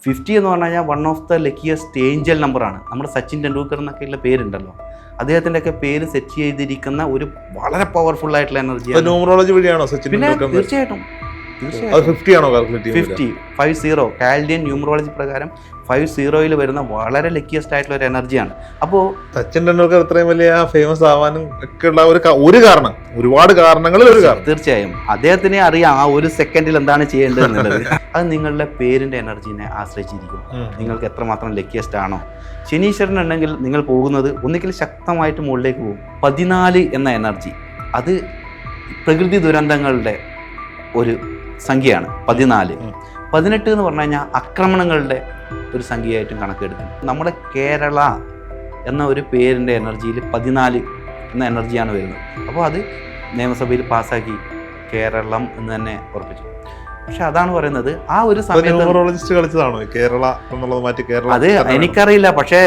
50 എന്ന് പറഞ്ഞു കഴിഞ്ഞാൽ one of the luckiest Angel നമ്പറാണ്. നമ്മുടെ സച്ചിൻ ടെണ്ടുൽക്കർ എന്നൊക്കെയുള്ള പേരുണ്ടല്ലോ, അദ്ദേഹത്തിൻ്റെയൊക്കെ പേര് സെറ്റ് ചെയ്തിരിക്കുന്ന ഒരു വളരെ പവർഫുൾ ആയിട്ടുള്ള എനർജിയാണ്. ന്യൂമറോളജി വഴിയാണോ സച്ചിൻ? പിന്നെ തീർച്ചയായിട്ടും 50 കാൽഡിയൻ ന്യൂമറോളജി പ്രകാരം 50 വരുന്ന വളരെ ലക്കിയസ്റ്റ് ആയിട്ടുള്ള ഒരു എനർജിയാണ്. അപ്പോൾ സച്ചിൻ ടെണ്ടുൽക്കർ ഇത്രയും വലിയ ഫേമസ് ആവാനും ഒക്കെ ഉള്ള ഒരു കാരണം, ഒരുപാട് കാരണങ്ങളിൽ ഒരു കാരണം തീർച്ചയായും അദ്ദേഹത്തിനെ അറിയാം ആ ഒരു സെക്കൻഡിൽ എന്താണ് ചെയ്യേണ്ടത് എന്നുള്ളത്. അത് നിങ്ങളുടെ പേരിന്റെ എനർജീനെ ആശ്രയിച്ചിരിക്കും, നിങ്ങൾക്ക് എത്രമാത്രം ലക്കിയസ്റ്റ് ആണോ. ശനീശ്വരൻ ഉണ്ടെങ്കിൽ നിങ്ങൾ പോകുന്നത് ഒന്നുകിൽ ശക്തമായിട്ട് മുകളിലേക്ക് പോകും. 14 എന്ന എനർജി അത് പ്രകൃതി ദുരന്തങ്ങളുടെ ഒരു സംഖ്യയാണ്. 14 18 എന്ന് പറഞ്ഞു കഴിഞ്ഞാൽ ആക്രമണങ്ങളുടെ ഒരു സംഖ്യയായിട്ടും കണക്കെടുക്കുന്നത്. നമ്മുടെ കേരള എന്ന ഒരു പേരിൻ്റെ എനർജിയിൽ 14 എന്ന എനർജിയാണ് വരുന്നത്. അപ്പോൾ അത് നിയമസഭയിൽ പാസ്സാക്കി കേരളം എന്ന് തന്നെ ഉറപ്പിച്ചു. പക്ഷെ അതാണ് പറയുന്നത് ആ ഒരു സമയത്ത് കളിച്ചതാണോ കേരള എന്നുള്ളത് മാറ്റി കേരള? അത് എനിക്കറിയില്ല. പക്ഷേ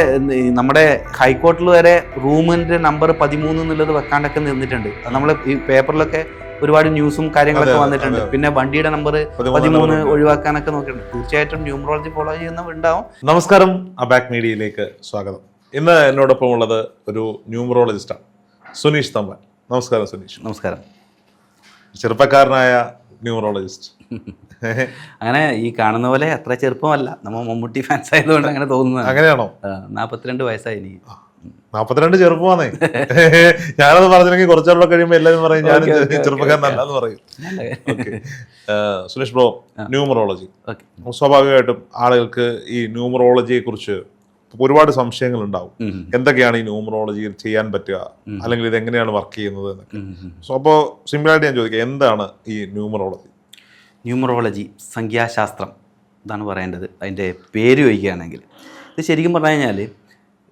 നമ്മുടെ ഹൈക്കോർട്ടിൽ വരെ റൂമിൻ്റെ നമ്പർ 13 എന്നുള്ളത് വെക്കാണ്ടൊക്കെ നിന്നിട്ടുണ്ട്. അത് നമ്മൾ ഈ പേപ്പറിലൊക്കെ ഒരുപാട് ന്യൂസും കാര്യങ്ങളൊക്കെ വന്നിട്ടുണ്ട്. പിന്നെ വണ്ടിയുടെ നമ്പർ 13 ഒഴിവാക്കാനൊക്കെ നോക്കിയിട്ടുണ്ട്. തീർച്ചയായിട്ടും ന്യൂമറോളജി ഫോളോ ചെയ്യുന്നവരുണ്ടാവും. നമസ്കാരം, അബാക് മീഡിയയിലേക്ക് സ്വാഗതം. ഇന്ന് എന്നോടൊപ്പം ഉള്ളത് ഒരു ന്യൂമറോളജിസ്റ്റാണ്, സുനീഷ് തമ്പാൻ. നമസ്കാരം സുനീഷ്. നമസ്കാരം. ചെറുപ്പക്കാരനായ ന്യൂമറോളജിസ്റ്റ്. അങ്ങനെ ഈ കാണുന്ന പോലെ അത്ര ചെറുപ്പമല്ല, നമ്മൾ മമ്മൂട്ടി ഫാൻസ് ആയതുകൊണ്ട് അങ്ങനെ തോന്നുന്നത്. അങ്ങനെയാണോ? 42 വയസ്സായി എനിക്ക്. 42 ചെറുപ്പമാണേ. ഞാനത് പറഞ്ഞില്ലെങ്കിൽ കുറച്ചുകൂടെ കഴിയുമ്പോൾ എല്ലാവരും പറയും ഞാൻ ചെറുപ്പക്കാരനല്ലാന്ന് പറയും. സുനീഷ് ബ്രോ, ന്യൂമറോളജി സ്വാഭാവികമായിട്ടും ആളുകൾക്ക് ഈ ന്യൂമറോളജിയെ കുറിച്ച് ഒരുപാട് സംശയങ്ങൾ ഉണ്ടാവും. എന്തൊക്കെയാണ് ഈ ന്യൂമറോളജിയിൽ ചെയ്യാൻ പറ്റുക, അല്ലെങ്കിൽ ഇത് എങ്ങനെയാണ് വർക്ക് ചെയ്യുന്നത് എന്നൊക്കെ. സോ അപ്പോൾ സിമ്പിളായിട്ട് ഞാൻ ചോദിക്കാം, എന്താണ് ഈ ന്യൂമറോളജി? ന്യൂമറോളജി സംഖ്യാശാസ്ത്രം ഇതാണ് പറയേണ്ടത്. അതിൻ്റെ പേര് ചോദിക്കുകയാണെങ്കിൽ ഇത് ശരിക്കും പറഞ്ഞു കഴിഞ്ഞാൽ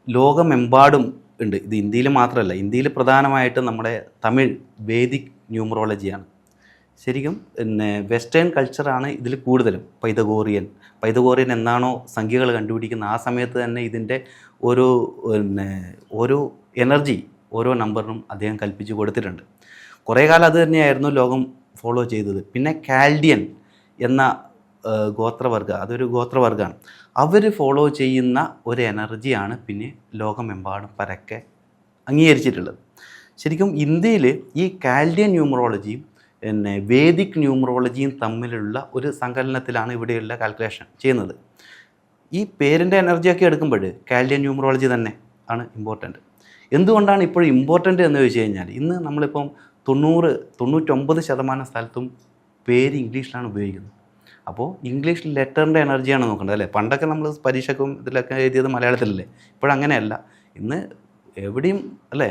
ലോകമെമ്പാടും ഉണ്ട്. ഇത് ഇന്ത്യയിൽ മാത്രമല്ല, ഇന്ത്യയിൽ പ്രധാനമായിട്ടും നമ്മുടെ തമിഴ് വേദിക് ന്യൂമറോളജിയാണ്. ശരിക്കും പിന്നെ വെസ്റ്റേൺ കൾച്ചറാണ് ഇതിൽ കൂടുതലും. പൈതഗോറിയൻ എന്നാണോ സംഖ്യകൾ കണ്ടുപിടിക്കുന്ന ആ സമയത്ത് തന്നെ ഇതിൻ്റെ ഓരോ എനർജി ഓരോ നമ്പറിനും അദ്ദേഹം കൽപ്പിച്ച് കൊടുത്തിട്ടുണ്ട്. കുറേ കാലം അത് തന്നെയായിരുന്നു ലോകം ഫോളോ ചെയ്തത്. പിന്നെ കാൽഡിയൻ എന്ന അതൊരു ഗോത്രവർഗ്ഗമാണ്. അവർ ഫോളോ ചെയ്യുന്ന ഒരു എനർജിയാണ് പിന്നെ ലോകമെമ്പാടും പരക്കെ അംഗീകരിച്ചിട്ടുള്ളത്. ശരിക്കും ഇന്ത്യയിൽ ഈ കാൽഡിയൻ ന്യൂമറോളജിയും പിന്നെ വേദിക് ന്യൂമറോളജിയും തമ്മിലുള്ള ഒരു സങ്കലനത്തിലാണ് ഇവിടെയുള്ള കാൽക്കുലേഷൻ ചെയ്യുന്നത്. ഈ പേരിൻ്റെ എനർജിയൊക്കെ എടുക്കുമ്പോൾ കാൽഡിയൻ ന്യൂമറോളജി തന്നെ ആണ് ഇമ്പോർട്ടൻറ്റ്. എന്തുകൊണ്ടാണ് ഇപ്പോഴും ഇമ്പോർട്ടൻറ്റ് എന്ന് ചോദിച്ചു കഴിഞ്ഞാൽ, ഇന്ന് നമ്മളിപ്പം 99% സ്ഥലത്തും പേര് ഇംഗ്ലീഷിലാണ് ഉപയോഗിക്കുന്നത്. അപ്പോൾ ഇംഗ്ലീഷ് ലെറ്ററിൻ്റെ എനർജിയാണ് നോക്കേണ്ടത് അല്ലേ? പണ്ടൊക്കെ നമ്മൾ പരീക്ഷയ്ക്കും ഇതിലൊക്കെ എഴുതിയത് മലയാളത്തിലല്ലേ. ഇപ്പോഴങ്ങനെയല്ല, ഇന്ന് എവിടെയും അല്ലേ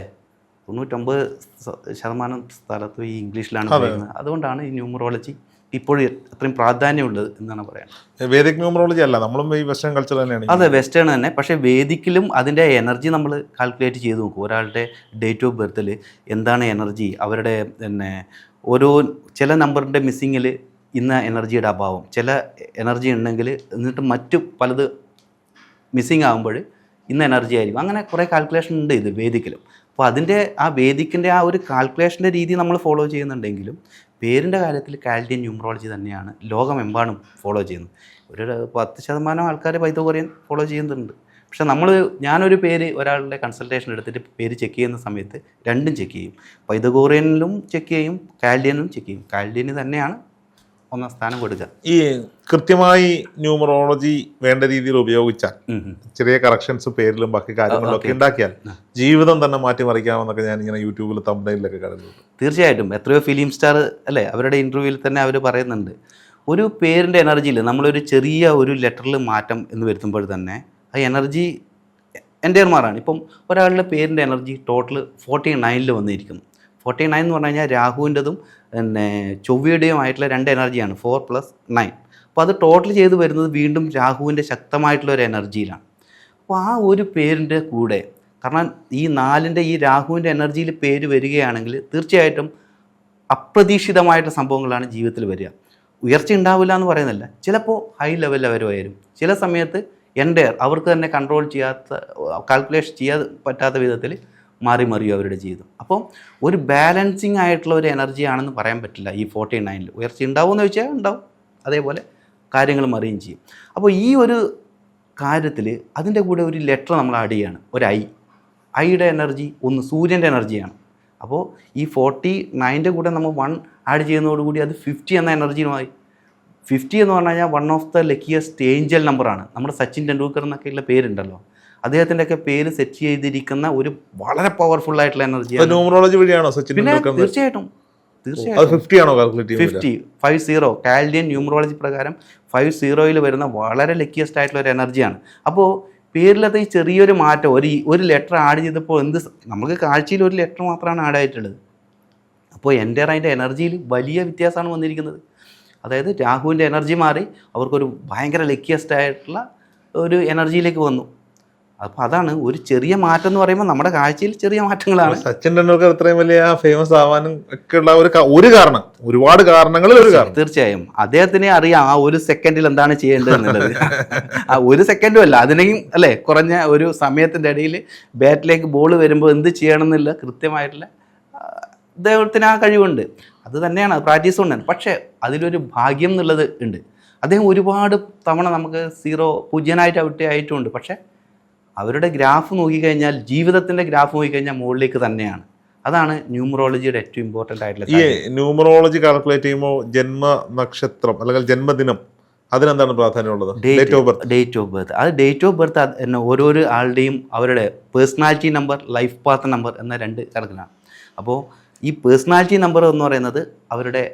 99% സ്ഥലത്തും ഈ ഇംഗ്ലീഷിലാണ് ഉപയോഗിക്കുന്നത്. അതുകൊണ്ടാണ് ഈ ന്യൂമറോളജി ഇപ്പോഴും അത്രയും പ്രാധാന്യമുള്ളത് എന്നാണ് പറയുന്നത്. വേദിക് ന്യൂമറോളജി അല്ല, നമ്മളും ഈ വെസ്റ്റേൺ കൾച്ചർ തന്നെയാണ്. അതെ, വെസ്റ്റേൺ തന്നെ. പക്ഷേ വേദിക്കിലും അതിൻ്റെ എനർജി നമ്മൾ കാൽക്കുലേറ്റ് ചെയ്ത് നോക്കും. ഒരാളുടെ ഡേറ്റ് ഓഫ് ബർത്തിൽ എന്താണ് എനർജി, അവരുടെ പിന്നെ ചില നമ്പറിൻ്റെ മിസ്സിങ്ങിൽ ഇന്ന എനർജിയുടെ അഭാവം, ചില എനർജി ഉണ്ടെങ്കിൽ എന്നിട്ട് മറ്റു പലത് മിസ്സിങ് ആകുമ്പോൾ ഇന്ന എനർജി ആയിരിക്കും. അങ്ങനെ കുറേ കാൽക്കുലേഷൻ ഉണ്ട് ഇത് വേദിക്കിലും. അപ്പോൾ അതിൻ്റെ ആ വേദിക്കിൻ്റെ ആ ഒരു കാൽക്കുലേഷൻ്റെ രീതി നമ്മൾ ഫോളോ ചെയ്യുന്നുണ്ടെങ്കിലും പേരിൻ്റെ കാര്യത്തിൽ കാൽഡിയൻ ന്യൂമറോളജി തന്നെയാണ് ലോകമെമ്പാടും ഫോളോ ചെയ്യുന്നത്. ഒരു 10% ആൾക്കാർ പൈതഗോറിയൻ ഫോളോ ചെയ്യുന്നുണ്ട്. പക്ഷെ ഞാനൊരു പേര് ഒരാളുടെ കൺസൾട്ടേഷൻ എടുത്തിട്ട് പേര് ചെക്ക് ചെയ്യുന്ന സമയത്ത് രണ്ടും ചെക്ക് ചെയ്യും. പൈതഗോറിയനിലും ചെക്ക് ചെയ്യും, കാൽഡിയനും ചെക്ക് ചെയ്യും. കാൽഡിയന് തന്നെയാണ് ഒന്നാം സ്ഥാനം കൊടുക്കുക. ഈ കൃത്യമായി ന്യൂമറോളജി വേണ്ട രീതിയിൽ ഉപയോഗിച്ചാൽ, ചെറിയ കറക്ഷൻസ് പേരിലും ബാക്കി കാര്യങ്ങളിലൊക്കെ ഉണ്ടാക്കിയാൽ ജീവിതം തന്നെ മാറ്റിമറിക്കാമെന്നൊക്കെ ഞാൻ ഇങ്ങനെ യൂട്യൂബിൽ തംബ്നെയിലൊക്കെ കണ്ടിട്ടുണ്ട്. തീർച്ചയായിട്ടും. എത്രയോ ഫിലിം സ്റ്റാർ അല്ലേ, അവരുടെ ഇൻ്റർവ്യൂവിൽ തന്നെ അവർ പറയുന്നുണ്ട്, ഒരു പേരിൻ്റെ എനർജിയിൽ നമ്മളൊരു ചെറിയ ഒരു ലെറ്ററിൽ മാറ്റം എന്ന് വരുത്തുമ്പോൾ തന്നെ ആ എനർജി എൻ്റെ മാറാണ്. ഇപ്പം ഒരാളുടെ പേരിൻ്റെ എനർജി ടോട്ടൽ 49 വന്നിരിക്കുന്നു. 49 എന്ന് പറഞ്ഞു കഴിഞ്ഞാൽ രാഹുവിൻ്റെതും പിന്നെ ചൊവ്വയുടെയും ആയിട്ടുള്ള 2 എനർജിയാണ്, 4 + 9. അപ്പോൾ അത് ടോട്ടൽ ചെയ്ത് വരുന്നത് വീണ്ടും രാഹുവിൻ്റെ ശക്തമായിട്ടുള്ള ഒരു എനർജിയിലാണ്. അപ്പോൾ ആ ഒരു പേരിൻ്റെ കൂടെ, കാരണം ഈ 4ൻ്റെ ഈ രാഹുവിൻ്റെ എനർജിയിൽ പേര് വരികയാണെങ്കിൽ തീർച്ചയായിട്ടും അപ്രതീക്ഷിതമായിട്ടുള്ള സംഭവങ്ങളാണ് ജീവിതത്തിൽ വരിക. ഉയർച്ച ഉണ്ടാവില്ല എന്ന് പറയുന്നില്ല, ചിലപ്പോൾ ഹൈ ലെവലിൽ അവർ വരും. ചില സമയത്ത് അവർക്ക് തന്നെ കൺട്രോൾ കാൽക്കുലേഷൻ ചെയ്യാൻ പറ്റാത്ത വിധത്തിൽ മാറിയും അവരുടെ ജീവിതം. അപ്പം ഒരു ബാലൻസിങ് ആയിട്ടുള്ള ഒരു എനർജി ആണെന്ന് പറയാൻ പറ്റില്ല. ഈ 49-ൽ ഉയർച്ച ഉണ്ടാവുമെന്ന് ചോദിച്ചാൽ ഉണ്ടാവും, അതേപോലെ കാര്യങ്ങളും അറിയുകയും ചെയ്യും. അപ്പോൾ ഈ ഒരു കാര്യത്തിൽ അതിൻ്റെ കൂടെ ഒരു ലെറ്റർ നമ്മൾ ആഡ് ചെയ്യുകയാണ്, ഒരു ഐയുടെ എനർജി ഒന്ന് സൂര്യൻ്റെ എനർജിയാണ്. അപ്പോൾ ഈ 49ൻ്റെ കൂടെ നമ്മൾ 1 ആഡ് ചെയ്യുന്നതോടുകൂടി അത് 50 എന്ന എനർജിയുമായി. 50 എന്ന് പറഞ്ഞു കഴിഞ്ഞാൽ one of the luckiest Angel നമ്പറാണ്. നമ്മുടെ സച്ചിൻ ടെണ്ടുൽക്കർ എന്നൊക്കെയുള്ള പേരുണ്ടല്ലോ, അദ്ദേഹത്തിൻ്റെ ഒക്കെ പേര് സെറ്റ് ചെയ്തിരിക്കുന്ന ഒരു വളരെ പവർഫുൾ ആയിട്ടുള്ള എനർജിയാണ്. ന്യൂമറോളജി വഴിയാണോ സച്ചിൻ തീർച്ചയായിട്ടും 50 കാൽഡിയൻ ന്യൂമറോളജി പ്രകാരം 50 വരുന്ന വളരെ ലക്കിയസ്റ്റ് ആയിട്ടുള്ള ഒരു എനർജിയാണ്. അപ്പോൾ പേരിലത്തെ ഈ ചെറിയൊരു മാറ്റം, ഒരു ലെറ്റർ ആഡ് ചെയ്തപ്പോൾ നമുക്ക് കാഴ്ചയിൽ ഒരു ലെറ്റർ മാത്രമാണ് ആഡ് ആയിട്ടുള്ളത്. അപ്പോൾ എൻ്റെ അതിൻ്റെ എനർജിയിൽ വലിയ വ്യത്യാസമാണ് വന്നിരിക്കുന്നത്. അതായത് രാഹുവിൻ്റെ എനർജി മാറി അവർക്കൊരു ഭയങ്കര ലക്കിയസ്റ്റ് ആയിട്ടുള്ള ഒരു എനർജിയിലേക്ക് വന്നു. അപ്പോൾ അതാണ് ഒരു ചെറിയ മാറ്റം എന്ന് പറയുമ്പോൾ നമ്മുടെ കാഴ്ചയിൽ ചെറിയ മാറ്റങ്ങളാണ്. സച്ചിൻ ടെണ്ടുൽക്കർ ഇത്രയും വലിയ ഫേമസ് ആവാനും ഒക്കെ ഉള്ള ഒരു കാരണം, ഒരുപാട് കാരണങ്ങളിൽ ഒരു കാരണം. തീർച്ചയായും അദ്ദേഹത്തിനെ അറിയാം ആ ഒരു സെക്കൻഡിൽ എന്താണ് ചെയ്യേണ്ടത് എന്നുള്ളത്. ആ ഒരു സെക്കൻഡും അല്ല, അതിനെയും അല്ലേ കുറഞ്ഞ ഒരു സമയത്തിൻ്റെ ഇടയിൽ ബാറ്റിലേക്ക് ബോൾ വരുമ്പോൾ എന്ത് ചെയ്യണം എന്നുള്ള കൃത്യമായിട്ടുള്ള അദ്ദേഹത്തിന് ആ കഴിവുണ്ട്. അത് തന്നെയാണ് പ്രാക്ടീസ് കൊണ്ടാണ്. പക്ഷേ അതിലൊരു ഭാഗ്യം എന്നുള്ളത് ഉണ്ട്. അദ്ദേഹം ഒരുപാട് തവണ നമുക്ക് 0 ഔട്ട് ആയിട്ടുണ്ട്. പക്ഷേ അവരുടെ ഗ്രാഫ് നോക്കിക്കഴിഞ്ഞാൽ, ജീവിതത്തിൻ്റെ ഗ്രാഫ് നോക്കിക്കഴിഞ്ഞാൽ മുകളിലേക്ക് തന്നെയാണ്. അതാണ് ന്യൂമറോളജിയുടെ ഏറ്റവും ഇമ്പോർട്ടൻ്റ് ആയിട്ടുള്ള. ഈ ന്യൂമറോളജി കാൽക്കുലേറ്റ് ചെയ്യുമ്പോൾ ജന്മ നക്ഷത്രം അല്ലെങ്കിൽ ജന്മദിനം അതിനെന്താണ് പ്രാധാന്യമുള്ളത്? Date of birth. അത് ഡേറ്റ് ഓഫ് ബർത്ത് ഓരോരോ ആളുടെയും അവരുടെ personality number, life path number എന്ന 2 കണക്കിനാണ്. അപ്പോൾ ഈ പേഴ്സണാലിറ്റി നമ്പർ എന്ന് പറയുന്നത് അവരുടെ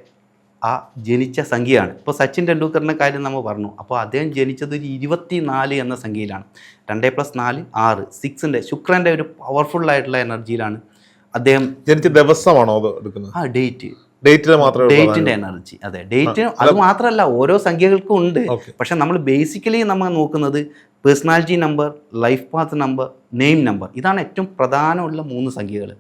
ആ ജനിച്ച സംഖ്യയാണ്. ഇപ്പോൾ സച്ചിൻ ടെണ്ടുൽക്കറിൻ്റെ കാര്യം നമ്മൾ പറഞ്ഞു. അപ്പോൾ അദ്ദേഹം ജനിച്ചത് ഒരു 24 എന്ന സംഖ്യയിലാണ്. 2 + 4 6 6ൻ്റെ ശുക്രൻ്റെ ഒരു പവർഫുൾ ആയിട്ടുള്ള എനർജിയിലാണ് അദ്ദേഹം ജനിച്ച ദിവസമാണോ അത് എടുക്കുന്നത്? ആ ഡേറ്റിന്റെ എനർജി. അതെ, ഡേറ്റ് അത് മാത്രമല്ല ഓരോ സംഖ്യകൾക്കും ഉണ്ട്. പക്ഷെ നമ്മൾ ബേസിക്കലി നമ്മൾ നോക്കുന്നത് personality number, life path number, name number. ഇതാണ് ഏറ്റവും പ്രധാനമുള്ള 3 സംഖ്യകൾ.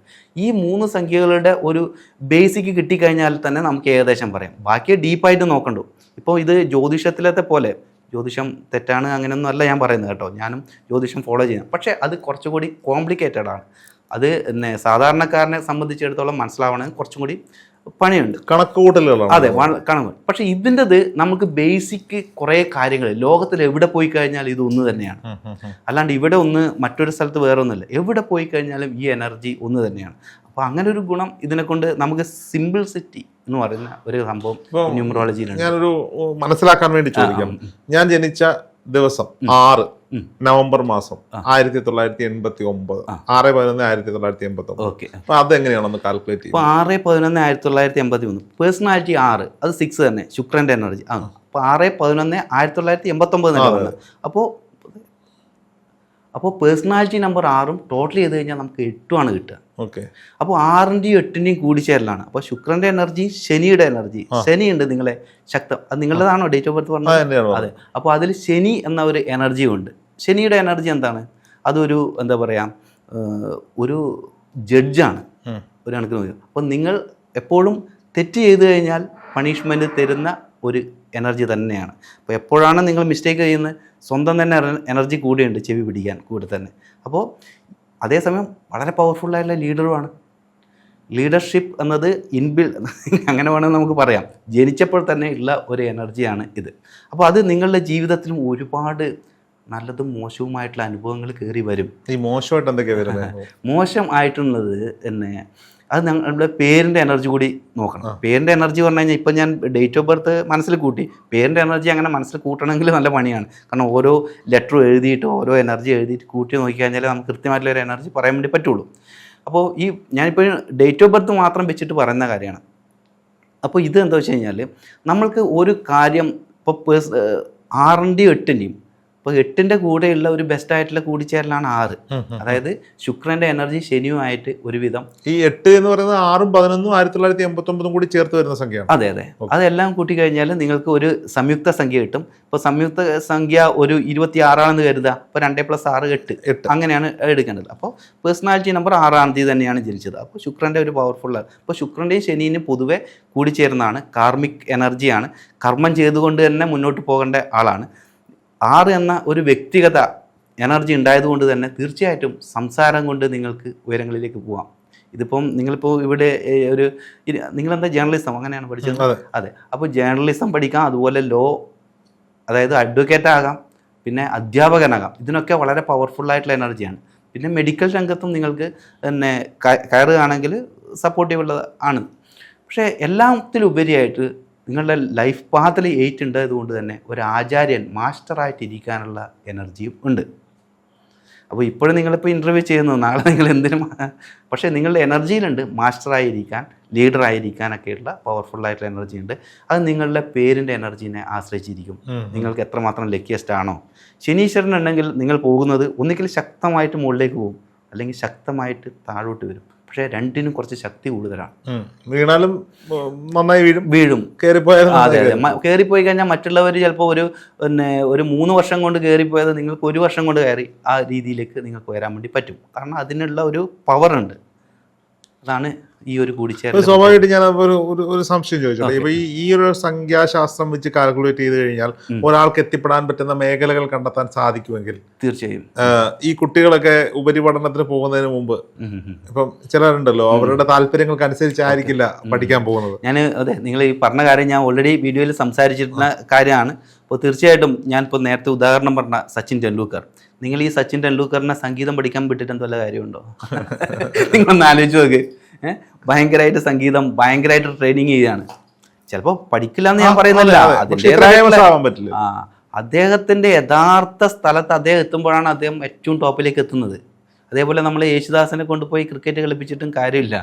ഈ 3 സംഖ്യകളുടെ ഒരു ബേസിക് കിട്ടിക്കഴിഞ്ഞാൽ തന്നെ നമുക്ക് ഏകദേശം പറയാം. ബാക്കി ഡീപ്പായിട്ട് നോക്കണ്ടു. ഇപ്പോൾ ഇത് ജ്യോതിഷത്തിലത്തെ പോലെ, ജ്യോതിഷം തെറ്റാണ് അങ്ങനെയൊന്നും അല്ല ഞാൻ പറയുന്നത് കേട്ടോ, ഞാനും ജ്യോതിഷം ഫോളോ ചെയ്യുന്നത്. പക്ഷേ അത് കുറച്ചുകൂടി കോംപ്ലിക്കേറ്റഡ് ആണ്. അത് സാധാരണക്കാരനെ സംബന്ധിച്ചിടത്തോളം മനസ്സിലാവണമെങ്കിൽ കുറച്ചും കൂടി പണിയുണ്ട്, കണക്കുകൂട്ടലുകളാണ്. അതെ, കണക്ക്. പക്ഷെ ഇതിൻ്റെത് നമുക്ക് ബേസിക് കുറേ കാര്യങ്ങൾ, ലോകത്തിൽ എവിടെ പോയി കഴിഞ്ഞാൽ ഇത് ഒന്ന് തന്നെയാണ്. അല്ലാണ്ട് ഇവിടെ ഒന്ന് മറ്റൊരു സ്ഥലത്ത് വേറെ ഒന്നുമില്ല. എവിടെ പോയി കഴിഞ്ഞാലും ഈ എനർജി ഒന്ന് തന്നെയാണ്. അപ്പോൾ അങ്ങനെ ഒരു ഗുണം ഇതിനെ കൊണ്ട് നമുക്ക് സിംപിൾസിറ്റി എന്ന് പറയുന്ന ഒരു സംഭവം ന്യൂമറോളജിയിലാണ്. ഞാനൊരു മനസ്സിലാക്കാൻ വേണ്ടി ചോദിക്കാം. ഞാൻ ജനിച്ച ദിവസം 6 നവംബർ മാസം 1989, 6/11/1989. ഓക്കെ, അപ്പൊ അതെങ്ങനെയാണെന്ന് കാൽക്കുലേറ്റ് ചെയ്യുക? 6/11/1983. പേഴ്സണാലിറ്റി 6, അത് 6 തന്നെ, ശുക്രന്റെ എനർജി. അപ്പോൾ 6/11/1989 തന്നെ പറഞ്ഞത്. അപ്പോൾ പേഴ്സണാലിറ്റി നമ്പർ 6ഉം ടോട്ടൽ ചെയ്ത് കഴിഞ്ഞാൽ നമുക്ക് 8ആണ് കിട്ടുക. ഓക്കെ, അപ്പോൾ 6ൻ്റെയും 8ൻ്റെയും കൂടിച്ചേരലാണ്. അപ്പോൾ ശുക്രന്റെ എനർജി, ശനിയുടെ എനർജി. ശനി ഉണ്ട് നിങ്ങളെ ശക്തം, അത് നിങ്ങളുടേതാണോ ഡേറ്റ് ഓഫ് ബർത്ത് പറഞ്ഞത്? അതെ. അപ്പോൾ അതിൽ ശനി എന്ന ഒരു എനർജിയും ഉണ്ട്. ശനിയുടെ എനർജി എന്താണ്? അതൊരു എന്താ പറയുക, ഒരു ജഡ്ജാണ് ഒരു കണക്കിന് നോക്കുക. അപ്പോൾ നിങ്ങൾ എപ്പോഴും തെറ്റ് ചെയ്ത് കഴിഞ്ഞാൽ പണിഷ്മെൻറ്റ് തരുന്ന ഒരു എനർജി തന്നെയാണ്. അപ്പോൾ എപ്പോഴാണ് നിങ്ങൾ മിസ്റ്റേക്ക് ചെയ്യുന്നത്, സ്വന്തം തന്നെ എനർജി കൂടെയുണ്ട് ചെവി പിടിക്കാൻ കൂടെ തന്നെ. അപ്പോൾ അതേസമയം വളരെ പവർഫുള്ളായിട്ടുള്ള ലീഡറുമാണ്. ലീഡർഷിപ്പ് എന്നത് അങ്ങനെ വേണമെങ്കിൽ നമുക്ക് പറയാം, ജനിച്ചപ്പോൾ തന്നെ ഉള്ള ഒരു എനർജിയാണ് ഇത്. അപ്പോൾ അത് നിങ്ങളുടെ ജീവിതത്തിലും ഒരുപാട് നല്ലതും മോശവുമായിട്ടുള്ള അനുഭവങ്ങൾ കയറി വരും. ഈ മോശമായിട്ട് എന്തൊക്കെയാണ് വരുന്നത്? മോശം ആയിട്ടുള്ളത് തന്നെ അത് ഞങ്ങളുടെ പേരിൻ്റെ എനർജി കൂടി നോക്കണം. പേരിൻ്റെ എനർജി പറഞ്ഞു കഴിഞ്ഞാൽ ഇപ്പം ഞാൻ ഡേറ്റ് ഓഫ് ബർത്ത് മനസ്സിൽ കൂട്ടി, പേരിൻ്റെ എനർജി അങ്ങനെ മനസ്സിൽ കൂട്ടണമെങ്കിൽ നല്ല പണിയാണ്. കാരണം ഓരോ ലെറ്റർ എഴുതിയിട്ട് ഓരോ എനർജി എഴുതിയിട്ട് കൂട്ടി നോക്കിക്കഴിഞ്ഞാൽ നമുക്ക് കൃത്യമായിട്ടുള്ള ഒരു എനർജി പറയാൻ വേണ്ടി പറ്റുള്ളൂ. അപ്പോൾ ഈ ഞാനിപ്പോൾ ഡേറ്റ് ഓഫ് ബർത്ത് മാത്രം വെച്ചിട്ട് പറയുന്ന കാര്യമാണ്. അപ്പോൾ ഇത് എന്താ വെച്ച് കഴിഞ്ഞാൽ നമ്മൾക്ക് ഒരു കാര്യം ഇപ്പോൾ 6ൻ്റെയും 8ൻ്റെയും, അപ്പോൾ 8ൻ്റെ കൂടെയുള്ള ഒരു ബെസ്റ്റ് ആയിട്ടുള്ള കൂടിച്ചേരലാണ് 6. അതായത് ശുക്രന്റെ എനർജി ശനിയുമായിട്ട് ഒരുവിധം. ഈ 8 എന്ന് പറയുന്നത് 6ഉം 11ഉം 1989 കൂടി ചേർത്ത് വരുന്ന സംഖ്യയാണ്. അതെ, അതെല്ലാം കൂട്ടിക്കഴിഞ്ഞാൽ നിങ്ങൾക്ക് ഒരു സംയുക്ത സംഖ്യ കിട്ടും. ഇപ്പോൾ സംയുക്ത സംഖ്യ ഒരു 26 കരുതുക. അപ്പോൾ 2 + 6 8 അങ്ങനെയാണ് എടുക്കേണ്ടത്. അപ്പോൾ പേഴ്സണാലിറ്റി നമ്പർ 6ആം തീയതി തന്നെയാണ് ജനിച്ചത്. അപ്പോൾ ശുക്രൻ്റെ ഒരു പവർഫുള്ളാണ്. അപ്പോൾ ശുക്രൻ്റെയും ശനിയും പൊതുവെ കൂടിച്ചേരുന്നതാണ്. കാർമിക് എനർജിയാണ്. കർമ്മം ചെയ്തുകൊണ്ട് തന്നെ മുന്നോട്ട് പോകേണ്ട ആളാണ്. 6 എന്ന ഒരു വ്യക്തിഗത എനർജി ഉണ്ടായതുകൊണ്ട് തന്നെ തീർച്ചയായിട്ടും സംസാരം കൊണ്ട് നിങ്ങൾക്ക് ഉയരങ്ങളിലേക്ക് പോകാം. ഇതിപ്പം നിങ്ങളിപ്പോൾ ഇവിടെ നിങ്ങളെന്താ ജേർണലിസം അങ്ങനെയാണ് പഠിച്ചത്? അതെ. അപ്പോൾ ജേർണലിസം പഠിക്കാം, അതുപോലെ ലോ അതായത് അഡ്വക്കേറ്റ് ആകാം, പിന്നെ അധ്യാപകനാകാം. ഇതിനൊക്കെ വളരെ പവർഫുള്ളായിട്ടുള്ള എനർജിയാണ്. പിന്നെ മെഡിക്കൽ രംഗത്തും നിങ്ങൾക്ക് പിന്നെ കയറുകയാണെങ്കിൽ സപ്പോർട്ടീവ് ഉള്ളത് ആണ്. പക്ഷേ എല്ലാത്തിലുപരിയായിട്ട് നിങ്ങളുടെ ലൈഫ് പാത്തിൽ 8 ഉണ്ടായതുകൊണ്ട് തന്നെ ഒരു ആചാര്യൻ മാസ്റ്ററായിട്ടിരിക്കാനുള്ള എനർജിയും ഉണ്ട്. അപ്പോൾ ഇപ്പോഴും നിങ്ങളിപ്പോൾ ഇൻ്റർവ്യൂ ചെയ്യുന്നു, നാളെ നിങ്ങൾ എന്തിനും, പക്ഷേ നിങ്ങളുടെ എനർജിയിലുണ്ട് മാസ്റ്ററായിരിക്കാൻ, ലീഡറായിരിക്കാനൊക്കെയുള്ള പവർഫുള്ളായിട്ടുള്ള എനർജി ഉണ്ട്. അത് നിങ്ങളുടെ പേരിൻ്റെ എനർജീനെ ആശ്രയിച്ചിരിക്കും, നിങ്ങൾക്ക് എത്രമാത്രം ലക്കിയസ്റ്റ് ആണോ. ശനീശ്വരൻ ഉണ്ടെങ്കിൽ നിങ്ങൾ പോകുന്നത് ഒന്നുകിൽ ശക്തമായിട്ട് മുകളിലേക്ക് പോകും, അല്ലെങ്കിൽ ശക്തമായിട്ട് താഴോട്ട് വരും. പക്ഷേ രണ്ടിനും കുറച്ച് ശക്തി കൂടുതലാണ്. വീണാലും നന്നായി വീഴും. കയറിപ്പോയാൽ അതെ അതെ, കയറിപ്പോയി കഴിഞ്ഞാൽ മറ്റുള്ളവർ ചിലപ്പോൾ ഒരു 3 വർഷം കൊണ്ട് കയറിപ്പോയത് നിങ്ങൾക്ക് 1 വർഷം കൊണ്ട് കയറി ആ രീതിയിലേക്ക് നിങ്ങൾക്ക് വരാൻ വേണ്ടി പറ്റും. കാരണം അതിനുള്ള ഒരു പവറുണ്ട്. അതാണ് ഈ ഒരു കൂടിച്ചേരൽ. സ്വാഭാവികമായിട്ട് ഞാൻ ഒരു സംശയം ചോദിച്ചോളൂ. ഇപ്പൊ ഈ ഒരു സംഖ്യാശാസ്ത്രം വെച്ച് കാൽക്കുലേറ്റ് ചെയ്ത് കഴിഞ്ഞാൽ ഒരാൾക്ക് എത്തിപ്പെടാൻ പറ്റുന്ന മേഖലകൾ കണ്ടെത്താൻ സാധിക്കുമെങ്കിൽ തീർച്ചയായും ഈ കുട്ടികളൊക്കെ ഉപരിപഠനത്തിന് പോകുന്നതിന് മുമ്പ് ഇപ്പം ചിലരുണ്ടല്ലോ അവരുടെ താല്പര്യങ്ങൾക്ക് അനുസരിച്ചായിരിക്കില്ല പഠിക്കാൻ പോകുന്നത്. ഞാൻ അതെ, നിങ്ങൾ ഈ പറഞ്ഞ കാര്യം ഞാൻ ഓൾറെഡി വീഡിയോയിൽ സംസാരിച്ചിരുന്ന കാര്യമാണ്. അപ്പോൾ തീർച്ചയായിട്ടും ഞാനിപ്പോൾ നേരത്തെ ഉദാഹരണം പറഞ്ഞ സച്ചിൻ ടെണ്ടുൽക്കർ, നിങ്ങൾ ഈ സച്ചിൻ ടെണ്ടുൽക്കറിനെ സംഗീതം പഠിക്കാൻ വിട്ടിട്ട് എന്ത് വല്ല കാര്യമുണ്ടോ? നിങ്ങളൊന്ന് ആലോചിച്ച് നോക്ക്. ഭയങ്കരമായിട്ട് സംഗീതം ഭയങ്കരമായിട്ട് ട്രെയിനിങ് ചെയ്യുകയാണ്. ചിലപ്പോൾ പഠിക്കില്ല എന്ന് ഞാൻ പറയുന്നില്ല, അതിൻ്റെതായിട്ടുള്ള അദ്ദേഹത്തിൻ്റെ യഥാർത്ഥ സ്ഥലത്ത് അദ്ദേഹം എത്തുമ്പോഴാണ് അദ്ദേഹം ഏറ്റവും ടോപ്പിലേക്ക് എത്തുന്നത്. അതേപോലെ നമ്മൾ യേശുദാസിനെ കൊണ്ടുപോയി ക്രിക്കറ്റ് കളിപ്പിച്ചിട്ടും കാര്യമില്ല.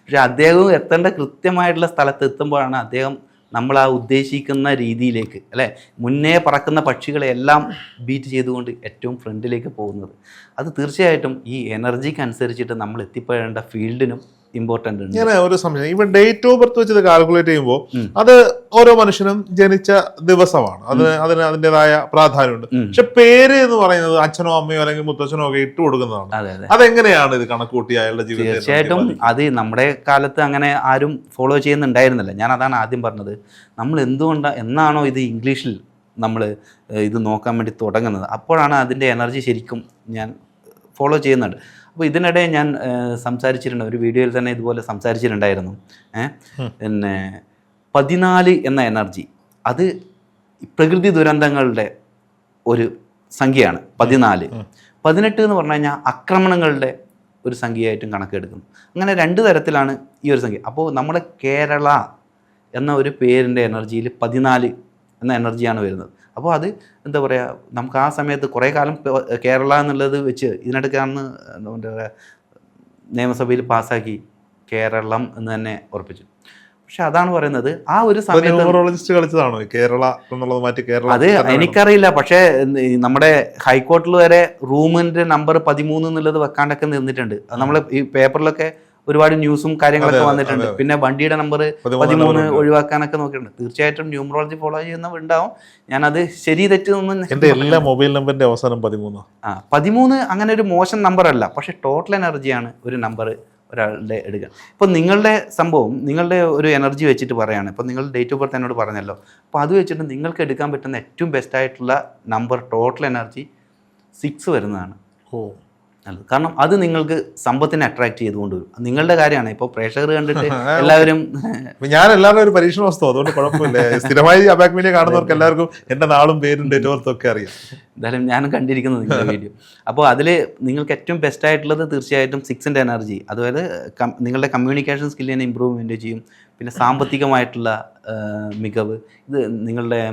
പക്ഷെ അദ്ദേഹവും എത്തേണ്ട കൃത്യമായിട്ടുള്ള സ്ഥലത്ത് എത്തുമ്പോഴാണ് അദ്ദേഹം നമ്മൾ ആ ഉദ്ദേശിക്കുന്ന രീതിയിലേക്ക്, അല്ലേ, മുന്നേ പറക്കുന്ന പക്ഷികളെല്ലാം ബീറ്റ് ചെയ്തുകൊണ്ട് ഏറ്റവും ഫ്രണ്ടിലേക്ക് പോകുന്നത്. അത് തീർച്ചയായിട്ടും ഈ എനർജിക്ക് അനുസരിച്ചിട്ട് നമ്മൾ എത്തിപ്പെടേണ്ട ഫീൽഡിനും ഇമ്പോർട്ടൻ്റ് ഉണ്ട്. ഞാൻ ഒരു സംശയം, ഇവ ഡേറ്റ് ഓഫ് ബർത്ത് വെച്ച് കാൽക്കുലേറ്റ് ചെയ്യുമ്പോൾ അത് ഓരോ മനുഷ്യനും ജനിച്ച ദിവസമാണ്, അതിന് അതിൻ്റെതായ പ്രാധാന്യമുണ്ട്. പക്ഷെ പേര് എന്ന് പറയുന്നത് അച്ഛനോ അമ്മയോ അല്ലെങ്കിൽ മുത്തച്ഛനോ ഒക്കെ ഇട്ട് കൊടുക്കുന്നതാണ്. അതെങ്ങനെയാണ് ഇത് കണക്കൂട്ടി അയാളുടെ ജീവിതം? തീർച്ചയായിട്ടും അത് നമ്മുടെ കാലത്ത് അങ്ങനെ ആരും ഫോളോ ചെയ്യുന്നുണ്ടായിരുന്നില്ല. ഞാൻ അതാണ് ആദ്യം പറഞ്ഞത്. നമ്മൾ എന്നാണോ ഇത് ഇംഗ്ലീഷിൽ നമ്മൾ ഇത് നോക്കാൻ വേണ്ടി തുടങ്ങുന്നത്, അപ്പോഴാണ് അതിൻ്റെ എനർജി ശരിക്കും ഞാൻ ഫോളോ ചെയ്യുന്നുണ്ട്. അപ്പോൾ ഇതിനിടെ ഞാൻ സംസാരിച്ചിട്ടുണ്ട്, ഒരു വീഡിയോയിൽ തന്നെ ഇതുപോലെ സംസാരിച്ചിട്ടുണ്ടായിരുന്നു. പിന്നെ 14 എന്ന എനർജി, അത് പ്രകൃതി ദുരന്തങ്ങളുടെ ഒരു സംഖ്യയാണ് 14. 18 എന്ന് പറഞ്ഞു കഴിഞ്ഞാൽ ആക്രമണങ്ങളുടെ ഒരു സംഖ്യയായിട്ടും കണക്കെടുക്കുന്നു. അങ്ങനെ 2 തരത്തിലാണ് ഈ ഒരു സംഖ്യ. അപ്പോൾ നമ്മുടെ കേരള എന്ന ഒരു പേരിൻ്റെ എനർജിയിൽ 14 എന്ന എനർജിയാണ് വരുന്നത്. അപ്പോൾ അത് എന്താ പറയുക, നമുക്ക് ആ സമയത്ത് കുറേ കാലം കേരള എന്നുള്ളത് വെച്ച് ഇതിനിടയ്ക്കാണ് എന്താ പറയുക നിയമസഭയിൽ പാസ്സാക്കി കേരളം എന്ന് തന്നെ ഉറപ്പിച്ചു. പക്ഷെ അതാണ് പറയുന്നത് ആ ഒരു സമയത്ത് കളിച്ചതാണോ കേരള എന്നുള്ളത് മാറ്റി കേരള? അത് എനിക്കറിയില്ല. പക്ഷേ നമ്മുടെ ഹൈക്കോർട്ടിൽ വരെ റൂമിൻ്റെ നമ്പർ 13 എന്നുള്ളത് വെക്കാണ്ടൊക്കെ നിന്നിട്ടുണ്ട്. അത് നമ്മൾ ഈ പേപ്പറിലൊക്കെ ഒരുപാട് ന്യൂസും കാര്യങ്ങളൊക്കെ വന്നിട്ടുണ്ട്. പിന്നെ വണ്ടിയുടെ നമ്പർ 13 ഒഴിവാക്കാനൊക്കെ നോക്കിയിട്ടുണ്ട്. തീർച്ചയായിട്ടും ന്യൂമറോളജി ഫോളോ ചെയ്യുന്നവരുണ്ടാവും. ഞാനത് ശരി തെറ്റൊന്നും, എല്ലാ മൊബൈൽ നമ്പറിന്റെ അവസാനം 13. 13 അങ്ങനെ ഒരു മോശം നമ്പർ അല്ല, പക്ഷെ ടോട്ടൽ എനർജിയാണ് ഒരു നമ്പർ ഒരാളുടെ എടുക്കുക. ഇപ്പോൾ നിങ്ങളുടെ സംഭവം, നിങ്ങളുടെ ഒരു എനർജി വെച്ചിട്ട് പറയുകയാണ്. ഇപ്പോൾ നിങ്ങൾ ഡേറ്റ് ഓഫ് ബർത്ത് എന്നോട് പറഞ്ഞല്ലോ. അപ്പോൾ അത് വെച്ചിട്ട് നിങ്ങൾക്ക് എടുക്കാൻ പറ്റുന്ന ഏറ്റവും ബെസ്റ്റ് ആയിട്ടുള്ള നമ്പർ ടോട്ടൽ എനർജി 6 വരുന്നതാണ്. നല്ലത്. കാരണം അത് നിങ്ങൾക്ക് സമ്പത്തിനെ അട്രാക്ട് ചെയ്തുകൊണ്ട് വരും. നിങ്ങളുടെ കാര്യമാണ്. ഇപ്പോൾ പ്രേക്ഷകർ കണ്ടിട്ട് എല്ലാവരും, ഞാൻ എല്ലാവരും ഒരു പരീക്ഷണ വസ്തു, അതുകൊണ്ട് കുഴപ്പമില്ല. സ്ഥിരമായി അബാക് മീഡിയ കാണുന്നവർക്ക് എല്ലാവർക്കും എൻ്റെ നാളും പേരും ഡേറ്റ് ഓഫ് ബർത്തും ഒക്കെ അറിയാം. എന്തായാലും ഞാനും കണ്ടിരിക്കുന്നത് നിങ്ങളുടെ വീഡിയോ. അപ്പോൾ അതിൽ നിങ്ങൾക്ക് ഏറ്റവും ബെസ്റ്റ് ആയിട്ടുള്ളത് തീർച്ചയായിട്ടും 6ൻ്റെ എനർജി. അതുപോലെ നിങ്ങളുടെ കമ്മ്യൂണിക്കേഷൻ സ്കില്ലിനെ ഇമ്പ്രൂവ്മെൻറ്റ് ചെയ്യും. പിന്നെ സാമ്പത്തികമായിട്ടുള്ള മികവ്, ഇത് നിങ്ങളുടെ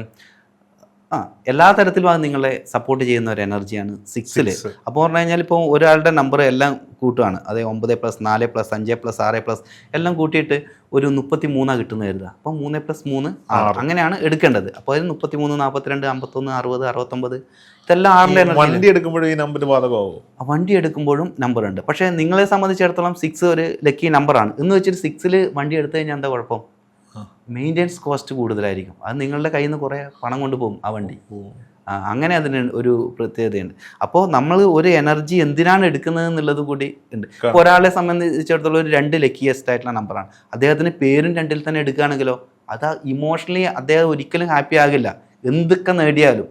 എല്ലാ തരത്തിലും അത് നിങ്ങളെ സപ്പോർട്ട് ചെയ്യുന്ന ഒരു എനർജിയാണ് 6ൽ. അപ്പോൾ പറഞ്ഞു കഴിഞ്ഞാൽ ഇപ്പോൾ ഒരാളുടെ നമ്പർ എല്ലാം കൂട്ടുകയാണ്, അതെ 9+4+5+6+, എല്ലാം കൂട്ടിയിട്ട് ഒരു 33 കിട്ടുന്ന കരുതുക. അപ്പോൾ 3+3 6 അങ്ങനെയാണ് എടുക്കേണ്ടത്. അപ്പോൾ അതിന് 33, 42, 51, 60, 69 ഇതെല്ലാം 6ൻ്റെ എനർജി. വണ്ടി എടുക്കുമ്പോഴും ഈ നമ്പർ ബാധകമാവും. വണ്ടി എടുക്കുമ്പോഴും നമ്പർ ഉണ്ട്. പക്ഷേ നിങ്ങളെ സംബന്ധിച്ചിടത്തോളം 6 ഒരു ലക്കി നമ്പറാണ് എന്ന് വെച്ചിട്ട് 6ൽ വണ്ടി എടുത്തു കഴിഞ്ഞാൽ എന്താ കുഴപ്പം? മെയിൻ്റെനൻസ് കോസ്റ്റ് കൂടുതലായിരിക്കും. അത് നിങ്ങളുടെ കയ്യിൽ നിന്ന് കുറേ പണം കൊണ്ടുപോകും ആ വണ്ടി. അങ്ങനെ അതിന് ഒരു പ്രത്യേകതയുണ്ട്. അപ്പോൾ നമ്മൾ ഒരു എനർജി എന്തിനാണ് എടുക്കുന്നത് എന്നുള്ളത് കൂടി ഉണ്ട്. ഇപ്പോൾ ഒരാളെ സംബന്ധിച്ചിടത്തോളം ഒരു 2 ലക്കിയസ്റ്റ് ആയിട്ടുള്ള നമ്പറാണ്. അദ്ദേഹത്തിന് പേരും 2ൽ തന്നെ എടുക്കുകയാണെങ്കിലോ അത് ഇമോഷണലി അദ്ദേഹം ഒരിക്കലും ഹാപ്പി ആകില്ല. എന്തൊക്കെ നേടിയാലും